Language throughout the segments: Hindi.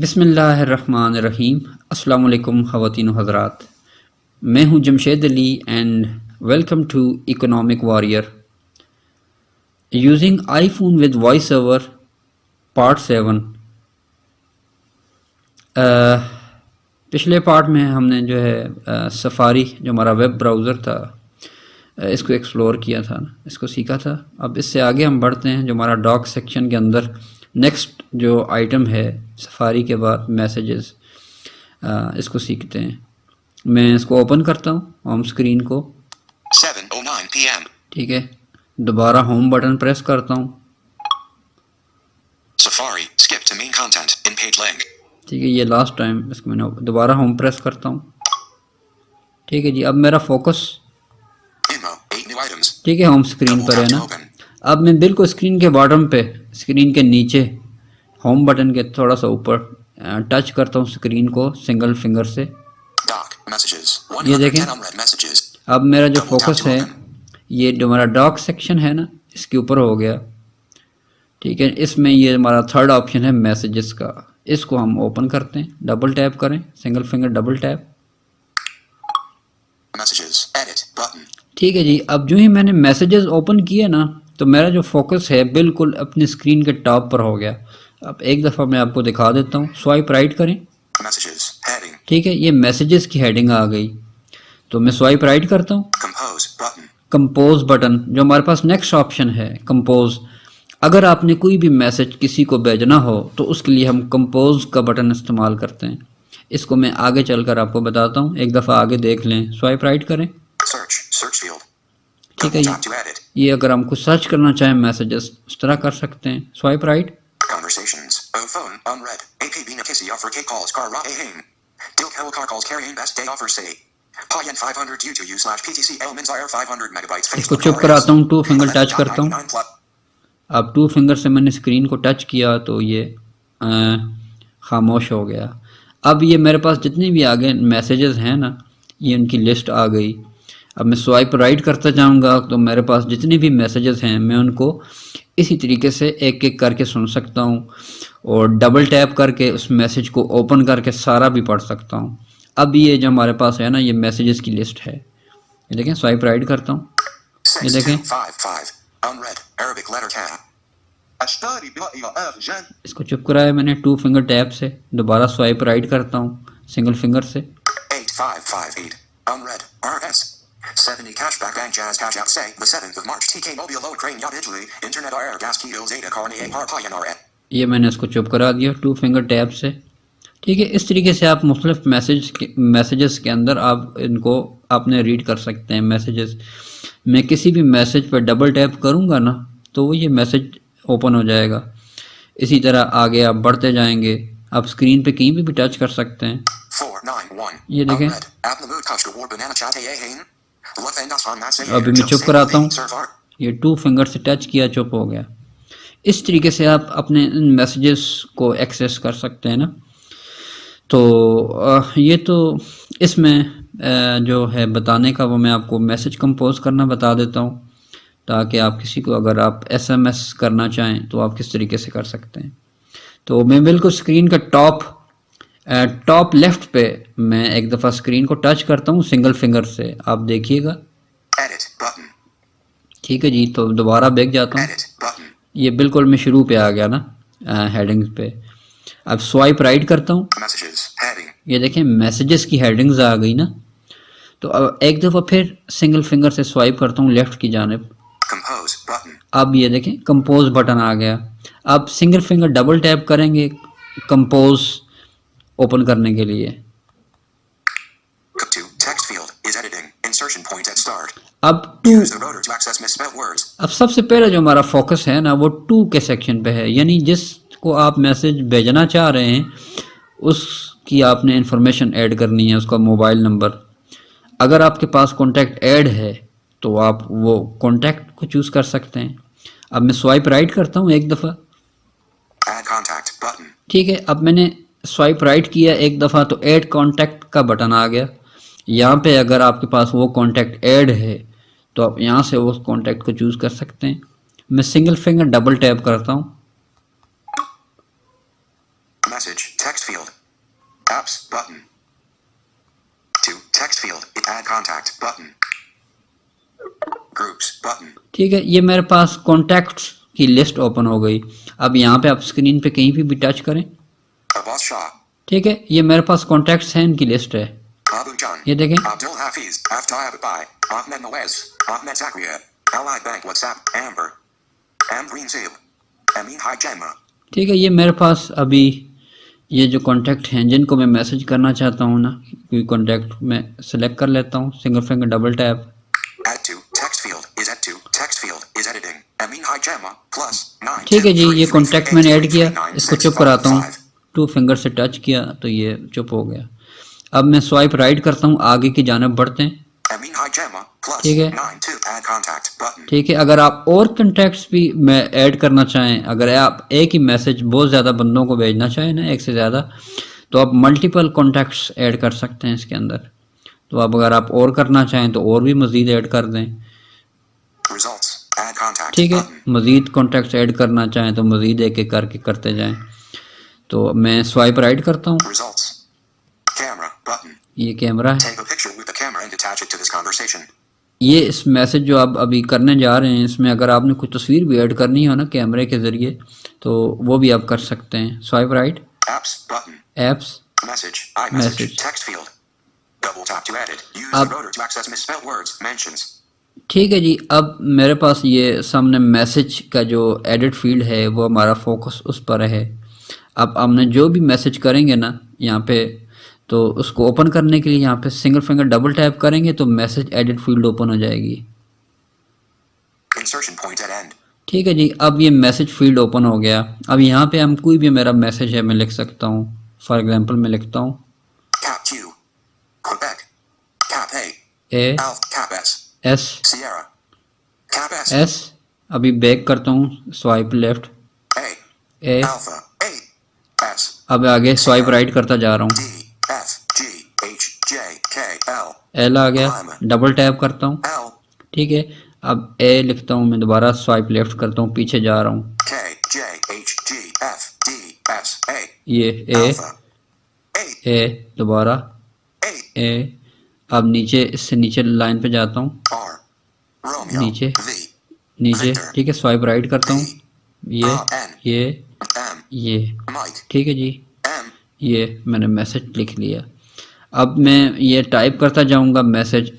बिस्मिल्लाहिर्रहमानिर्रहीम। अस्सलाम वालेकुम ख़वातीन व हज़रात, मैं हूँ Jamshed Ali and welcome to economic warrior using iPhone with voice over part 7। पिछले पार्ट में हमने जो है सफारी जो हमारा वेब ब्राउज़र था इसको एक्सप्लोर किया था, इसको सीखा था। अब इससे आगे हम बढ़ते हैं जो हमारा डॉक सेक्शन के अंदर नेक्स्ट जो आइटम है सफारी के बाद मैसेजेस, इसको सीखते हैं। मैं इसको ओपन करता हूँ होम स्क्रीन को 7:09 PM। ठीक है, दोबारा होम बटन प्रेस करता हूँ। Safari skip to main content in page link। ठीक है, ये लास्ट टाइम इसको मैंने दोबारा होम प्रेस करता हूँ। ठीक है जी, अब मेरा फोकस ठीक है होम स्क्रीन पर है ना। अब मैं बिल्कुल स्क्रीन के बॉटम पे, स्क्रीन के नीचे होम बटन के थोड़ा सा ऊपर टच करता हूँ स्क्रीन को सिंगल फिंगर से। ये देखें, अब मेरा जो फोकस है ये जो हमारा डॉक सेक्शन है ना इसके ऊपर हो गया। ठीक है, इसमें ये हमारा थर्ड ऑप्शन है मैसेजेस का, इसको हम ओपन करते हैं। डबल टैप करें, सिंगल फिंगर डबल टैप। ठीक है जी, अब जो ही मैंने मैसेजेस ओपन किए ना तो मेरा जो फोकस है बिल्कुल अपनी स्क्रीन के टॉप पर हो गया। अब एक दफ़ा मैं आपको दिखा देता हूँ, स्वाइप राइट करें। ठीक है, ये मैसेजेस की हेडिंग आ गई, तो मैं स्वाइप राइट करता हूँ। कंपोज बटन जो हमारे पास नेक्स्ट ऑप्शन है कंपोज। अगर आपने कोई भी मैसेज किसी को भेजना हो तो उसके लिए हम कंपोज का बटन इस्तेमाल करते हैं। इसको मैं आगे चलकर आपको बताता हूँ, एक दफ़ा आगे देख लें। स्वाइप राइट करें। ठीक है, ये अगर हम कुछ सर्च करना चाहें मैसेजेस इस तरह कर सकते हैं। Swipe right. इसको चुप कराता हूँ, 2 फिंगर टच करता हूँ। अब 2 फिंगर से मैंने स्क्रीन को टच किया तो ये खामोश हो गया। अब ये मेरे पास जितने भी आगे मैसेजेस हैं ना ये उनकी लिस्ट आ गई। अब मैं स्वाइप राइट करता जाऊंगा तो मेरे पास जितने भी मैसेजेस हैं मैं उनको इसी तरीके से एक एक करके सुन सकता हूँ और डबल टैप करके उस मैसेज को ओपन करके सारा भी पढ़ सकता हूँ। अब ये जो हमारे पास है ना ये मैसेजेस की लिस्ट है। ये देखें, स्वाइप राइट करता हूँ, ये देखें इसको चुप कराया मैंने 2 फिंगर टैप से। दोबारा स्वाइप राइट करता हूँ सिंगल फिंगर से। 70 cashback bank jazz cash out say the 7th of March TK mobile load crane yacht Italy internet air gas kilo zeta carne a par pioneer। ये मैंने इसको चुप करा दिया 2 फिंगर टैप से। ठीक है, इस तरीके से आप मुख्तलिफ मैसेजेस के अंदर आप इनको आपने रीड कर सकते हैं मैसेजेस। मैं किसी भी मैसेज पर डबल टैप करूँगा ना तो वो ये मैसेज ओपन हो जाएगा। इसी तरह आगे आप बढ़ते जाएंगे, आप स्क्रीन पे कहीं भी टच कर सकते हैं। ये देखें, अभी मैं चुप कराता हूँ, ये 2 फिंगर से टच किया, चुप हो गया। इस तरीके से आप अपने मैसेजेस को एक्सेस कर सकते हैं ना। तो ये तो इसमें जो है बताने का वो मैं आपको मैसेज कंपोज करना बता देता हूँ ताकि आप किसी को अगर आप SMS करना चाहें तो आप किस तरीके से कर सकते हैं। तो मैं बिल्कुल स्क्रीन का टॉप लेफ्ट पे मैं एक दफ़ा स्क्रीन को टच करता हूँ सिंगल फिंगर से, आप देखिएगा। ठीक है जी, तो दोबारा बैक जाता हूँ, ये बिल्कुल मैं शुरू पे आ गया ना हेडिंग्स पे। अब स्वाइप राइट करता हूँ, ये देखें मैसेजेस की हेडिंग्स आ गई ना। तो अब एक दफ़ा फिर सिंगल फिंगर से स्वाइप करता हूँ लेफ्ट की जानिब। अब ये देखें कंपोज बटन आ गया। अब सिंगल फिंगर डबल टैप करेंगे कंपोज ओपन करने के लिए। अब सबसे पहले जो हमारा फोकस है ना वो 2 के सेक्शन पे है, यानी जिसको आप मैसेज भेजना चाह रहे हैं उसकी आपने इंफॉर्मेशन ऐड करनी है, उसका मोबाइल नंबर। अगर आपके पास कॉन्टैक्ट ऐड है तो आप वो कॉन्टैक्ट को चूज़ कर सकते हैं। अब मैं स्वाइप राइट करता हूँ एक दफ़ा। ठीक है, अब मैंने स्वाइप राइट किया एक दफ़ा तो ऐड कॉन्टैक्ट का बटन आ गया। यहाँ पे अगर आपके पास वो कॉन्टैक्ट ऐड है तो आप यहाँ से उस कॉन्टैक्ट को चूज़ कर सकते हैं। मैं सिंगल फिंगर डबल टैप करता हूँ। text field. Apps button. 2 text field. Add contact button. Groups button. ठीक है, ये मेरे पास कॉन्टैक्ट्स की लिस्ट ओपन हो गई। अब यहाँ पे आप स्क्रीन पे कहीं भी टच करें, Abbas Shah. ठीक है, ये मेरे पास कॉन्टैक्ट्स हैं, इनकी लिस्ट है। Abu Jan. ये देखें, Abdul Hafiz. Aftab Bai. Ahmed Nawaz. Ahmed Zakaria. Allied Bank WhatsApp. Amber. Ambreen Zib. Amin Hajema. ठीक है, ये मेरे पास अभी ये जो कॉन्टैक्ट हैं जिनको मैं मैसेज करना चाहता हूँ ना, कोई कॉन्टैक्ट मैं सेलेक्ट कर लेता हूँ, single finger double tap. Add to text field is add to text field is editing. Amin Hajema plus 9. ठीक है जी, ये कॉन्टैक्ट मैंने ऐड किया, इसको चुप कराता हूँ, 2 फिंगर से टच किया तो ये चुप हो गया। अब मैं स्वाइप राइट करता हूँ, आगे की जानब बढ़ते हैं। Amin Hajema plus ठीक है, 9 to add contact button. ठीक है, अगर आप और कॉन्टैक्ट्स भी मैं ऐड करना चाहें, अगर आप एक ही मैसेज बहुत ज़्यादा बंदों को भेजना चाहें ना, एक से ज़्यादा, तो आप मल्टीपल कॉन्टैक्ट्स ऐड कर सकते हैं इसके अंदर। तो अब अगर आप और करना चाहें तो और भी मज़ीद ऐड कर दें। Results. Add contact ठीक है, button. मज़ीद कॉन्टैक्ट्स ऐड करना चाहें तो मज़ीद एक एक करके करते जाएं। तो मैं स्वाइप राइट करता हूँ, Results. Camera button. ये कैमरा है। Take a picture with the camera and attach it to this conversation. ये इस मैसेज जो आप अभी करने जा रहे हैं, इसमें अगर आपने कोई तस्वीर भी ऐड करनी हो ना कैमरे के ज़रिए, तो वो भी आप कर सकते हैं। Swipe right, Apps button. Apps, Message. iMessage. Message. Text field. Double tap to edit. Use अब- the rotor to access misspelled words. Mentions. ठीक है जी, अब मेरे पास ये सामने मैसेज का जो एडिट फील्ड है वो हमारा फोकस उस पर है। अब हमने जो भी मैसेज करेंगे ना यहाँ पे, तो उसको ओपन करने के लिए यहाँ पे सिंगल फिंगर डबल टैप करेंगे तो मैसेज एडिट फील्ड ओपन हो जाएगी। Insertion point at end. ठीक है जी, अब ये मैसेज फील्ड ओपन हो गया। अब यहाँ पे हम कोई भी मेरा मैसेज है मैं लिख सकता हूँ। फॉर एग्जांपल मैं लिखता हूँ Cap Q. Quebec. Cap A. A Alpha. Cap S. S Sierra. Cap S. S. अभी बैक करता हूँ, swipe left, A. A. Alpha. A. S. अब आगे स्वाइप राइट करता जा रहा हूँ, D. F. G. H. J. K. L. L आ गया, डबल टैप करता हूँ। L. ठीक है, अब ए लिखता हूँ, मैं दोबारा स्वाइप लेफ्ट करता हूँ, पीछे जा रहा हूँ, K. J. H. G. F. D. S. A. ये ए, Alpha. A. ए दोबारा A. ए। अब नीचे, इससे नीचे लाइन पे जाता हूँ, R. Romeo. नीचे V. नीचे, ठीक है, स्वाइप राइट करता हूँ, ये N. ये M. ये, Mike. ठीक है जी, M. ये मैंने मैसेज लिख लिया। अब मैं ये टाइप करता जाऊंगा मैसेज,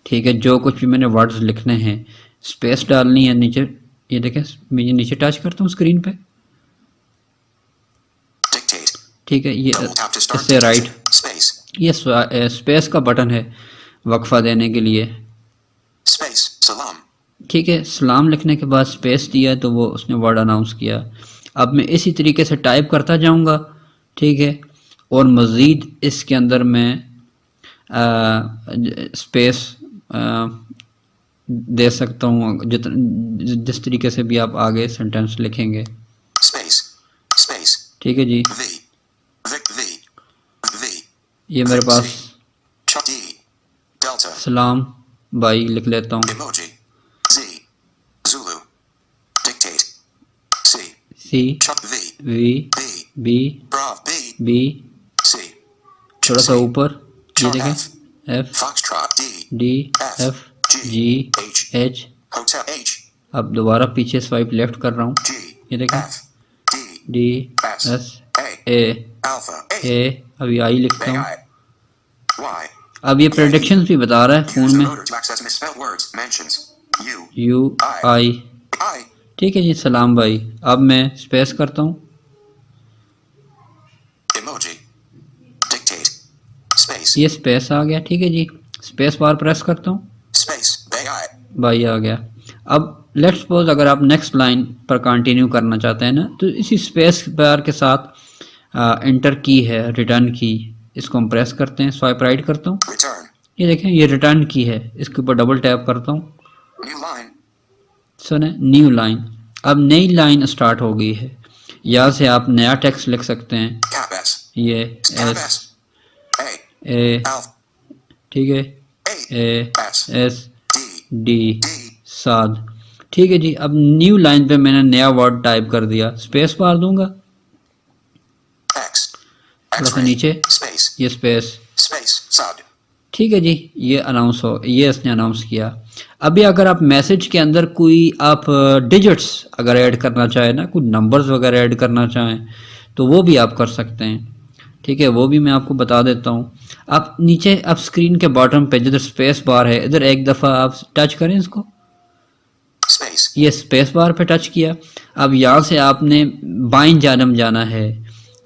ठीक है, जो कुछ भी मैंने वर्ड्स लिखने हैं, स्पेस डालनी है नीचे, ये देखें मैं ये नीचे टच करता हूँ स्क्रीन पे, Dictate. ठीक है, ये Double tap to start इससे राइट, dictation. Space. ये स्पेस का बटन है वक्फा देने के लिए, Space. Salam. ठीक है, सलाम लिखने के बाद स्पेस दिया तो वो उसने वर्ड अनाउंस किया। अब मैं इसी तरीके से टाइप करता जाऊंगा, ठीक है, और मज़ीद इसके अंदर मैं स्पेस दे सकता हूँ जिस तरीके से भी आप आगे सेंटेंस लिखेंगे। Space. Space. ठीक है जी, V. Vic V. V. ये मेरे पास Chuck D. Delta. सलाम भाई लिख लेता हूँ, Emoji. Z. Zulu. Dictate. C. C Chuck V. V B. B Brav B. B, C. थोड़ा सा ऊपर, ये Chuck देखें, F. F Foxtrot D. D F G H. H. Hotel H. अब दोबारा पीछे स्वाइप लेफ्ट कर रहा हूँ, G. ये देखें, F. D. D S. S A. A Alpha. A. ए, अभी आई लिखता हूँ। AI. Y. अब ये प्रेडिक्शंस भी बता रहा है Use फ़ोन the में, rotor to access misspelled words. Mentions. U. You I, I. ठीक है जी, सलाम भाई। अब मैं स्पेस करता हूँ, Emoji. Dictate. Space. ये स्पेस आ गया, ठीक है जी, स्पेस बार प्रेस करता हूँ, Space. AI. भाई आ गया। अब लेट्स सपोज अगर आप नेक्स्ट लाइन पर कंटिन्यू करना चाहते हैं ना, तो इसी स्पेस बार के साथ इंटर की है, रिटर्न की, इसको हम प्रेस करते हैं, स्वाइप राइट करता हूँ, Return. ये देखें ये रिटर्न की है, इसके ऊपर डबल टैप करता हूँ, New line. सुने न्यू लाइन। अब नई लाइन स्टार्ट हो गई है, यहाँ से आप नया टेक्स्ट लिख सकते हैं, Cap S. ये Cap S S. A. A, Alpha. ठीक है, A. A S. S D. D D. साद, ठीक है जी। अब न्यू लाइन पे मैंने नया वर्ड टाइप कर दिया, स्पेस बार दूंगा, X. थोड़ा सा X-ray. नीचे Space. ये स्पेस, Space. Sub. ठीक है जी, ये ये इसने अनाउंस किया। अभी अगर आप मैसेज के अंदर कोई आप डिजिट्स अगर ऐड करना चाहें ना, कोई नंबर्स वगैरह ऐड करना चाहें तो वो भी आप कर सकते हैं, ठीक है, वो भी मैं आपको बता देता हूँ। आप नीचे आप स्क्रीन के बॉटम पे जिधर स्पेस बार है इधर एक दफ़ा आप टच करें इसको, Space. ये स्पेस बार पे टच किया। अब यहाँ से आपने बाईं जानब जाना है,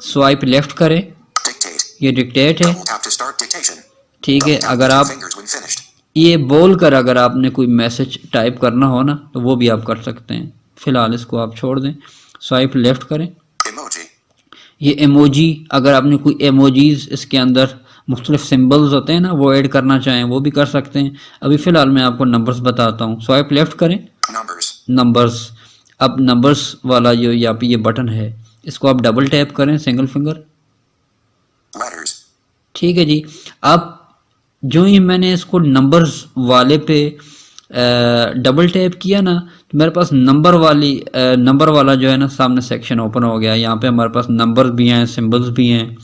स्वाइप लेफ्ट करें, Dictate. ये डिक्टेट है, Double tap to start dictation. ठीक है। Double tap अगर with two आप fingers when finished. ये बोल कर अगर आपने कोई मैसेज टाइप करना हो ना तो वो भी आप कर सकते हैं। फ़िलहाल इसको आप छोड़ दें, स्वाइप लेफ्ट करें। Emoji. ये एमोजी, अगर आपने कोई एमोजीज इसके अंदर मुख्तलिफ सिम्बल्स होते हैं ना वो ऐड करना चाहें वो भी कर सकते हैं। अभी फ़िलहाल मैं आपको नंबर्स बताता हूँ। स्वाइप लेफ्ट करें, Numbers. नंबर्स। अब नंबर्स वाला जो यहाँ पे ये बटन है इसको आप डबल टैप करें, सिंगल फिंगर, Letters. ठीक है जी। अब जो ही मैंने इसको नंबर्स वाले पे डबल टैप किया ना तो मेरे पास नंबर वाला जो है ना सामने सेक्शन ओपन हो गया। यहाँ पे हमारे पास नंबर भी हैं, सिंबल्स भी हैं,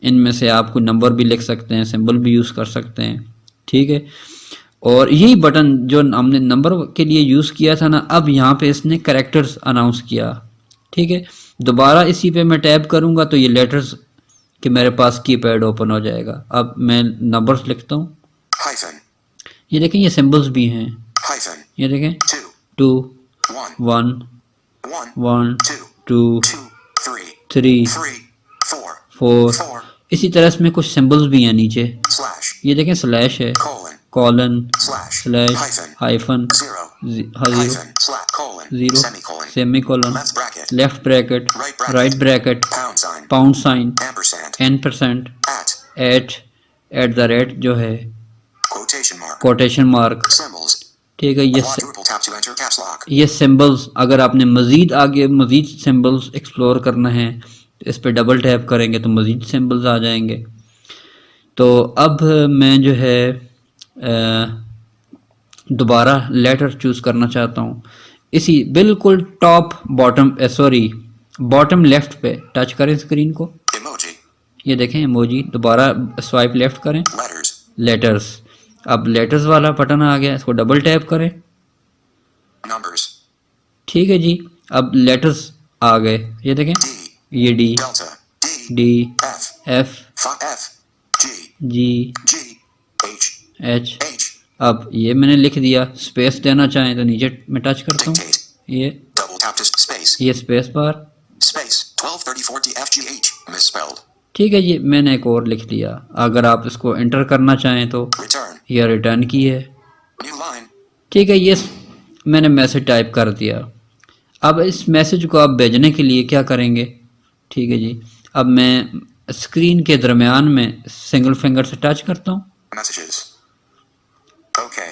इनमें से आप कोई नंबर भी लिख सकते हैं, सिंबल भी यूज़ कर सकते हैं, ठीक है। और यही बटन जो हमने नंबर के लिए यूज़ किया था ना, अब यहाँ पे इसने कैरेक्टर्स अनाउंस किया, ठीक है। दोबारा इसी पे मैं टैप करूँगा तो ये लेटर्स कि मेरे पास कीपैड ओपन हो जाएगा। अब मैं नंबर्स लिखता हूँ, Hyphen. ये देखें ये सिंबल्स भी हैं, Hyphen. ये देखें 2. 2 1. 1 1. 1 2. 2 2. 3. 3 3. 4. 4। 4. इसी तरह इसमें कुछ सिंबल्स भी हैं नीचे, Slash. ये देखें स्लैश है, Colon. Colon, Slash. Slash, Hyphen. Hyphen, 0. Zero, Hyphen. Slash. Colon. 0, Semicolon. Semicolon, Left bracket. Left bracket, Right bracket. Right bracket, Pound sign. Pound sign, Ampersand. %, At. At the rate जो है, Quotation mark. Quotation mark, Symbols. ठीक है। Quadruple tap to enter caps lock. ये सिंबल्स अगर आपने मज़ीद सिंबल्स एक्सप्लोर करना है तो इस पर डबल टैप करेंगे तो मज़ीद सिंबल्स आ जाएंगे। तो अब मैं जो है दोबारा लेटर चूज़ करना चाहता हूँ, इसी बिल्कुल टॉप बॉटम लेफ़्ट पे टच करें स्क्रीन को, Emoji. ये देखें इमोजी, दोबारा स्वाइप लेफ़्ट करें, Letters. लेटर्स। अब लेटर्स वाला बटन आ गया, इसको डबल टैप करें, Numbers. ठीक है जी। अब लेटर्स आ गए, ये देखें D. ये D, Delta. D. D, F. F, F. G. जी, G. H. एच। H. अब ये मैंने लिख दिया, स्पेस देना चाहें तो नीचे मैं टच करता हूँ, Dictate. ये Double tap to space. Space bar, Space. 1234 DFGH. Misspelled. ठीक है जी। मैंने एक और लिख दिया। अगर आप इसको एंटर करना चाहें तो Return. ये रिटर्न की है, New line. ठीक है। ये मैंने मैसेज टाइप कर दिया। अब इस मैसेज को आप भेजने के लिए क्या करेंगे, ठीक है जी। अब मैं स्क्रीन के दरमियान में सिंगल फिंगर से टच करता हूँ, Messages. Okay.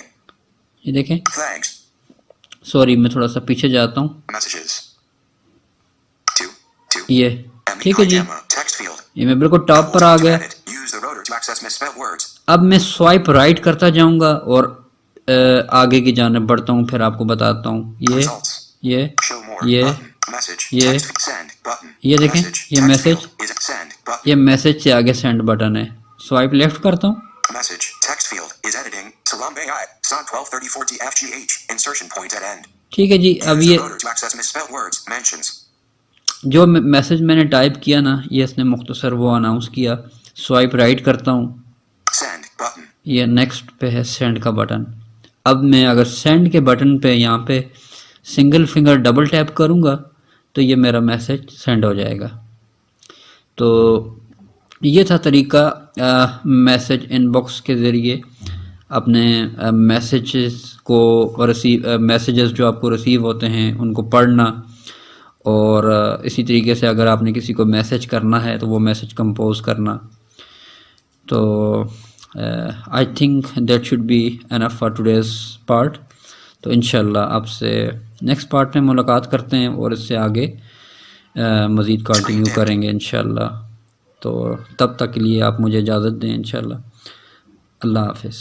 ये देखें, Thanks. सॉरी मैं थोड़ा सा पीछे जाता हूँ, Messages. 2. 2. ये ठीक है जी। Gamma. Text field. ये मैं biल्कुल टॉप पर आ गया। Edit. Use the rotor to access misspelled words. अब मैं स्वाइप राइट करता जाऊंगा और आगे की जानिब बढ़ता हूँ, फिर आपको बताता हूँ। Results. ये Show more. ये Button. Message. ये Text. Send. Button. ये देखें, Message. ये Text message, field is send. Button. ये मैसेज से आगे सेंड बटन है। स्वाइप लेफ्ट करता हूँ, Message. Text field is editing. Salambe I. Son 1234 DFGH. Insertion point at end. ठीक है जी। अब Use ये the rotor to access misspelled words. Mentions. जो मैसेज मैंने टाइप किया ना ये इसने मुख्तसर वो अनाउंस किया। स्वाइप राइट करता हूँ, Send. Button. ये नेक्स्ट पे है सेंड का बटन। अब मैं अगर सेंड के बटन पे यहाँ पे सिंगल फिंगर डबल टैप करूँगा तो ये मेरा मैसेज सेंड हो जाएगा। तो ये था तरीका मैसेज इनबॉक्स के ज़रिए अपने मैसेजेस को मैसेजेस जो आपको रिसीव होते हैं उनको पढ़ना, और इसी तरीके से अगर आपने किसी को मैसेज करना है तो वो मैसेज कंपोज करना। तो I think that should be enough for today's part. तो इंशाल्लाह आपसे नेक्स्ट पार्ट में मुलाकात करते हैं और इससे आगे मज़ीद कंटिन्यू करेंगे इंशाल्लाह। तो तब तक के लिए आप मुझे इजाज़त दें इंशाल्लाह। अल्लाह हाफ़िज़।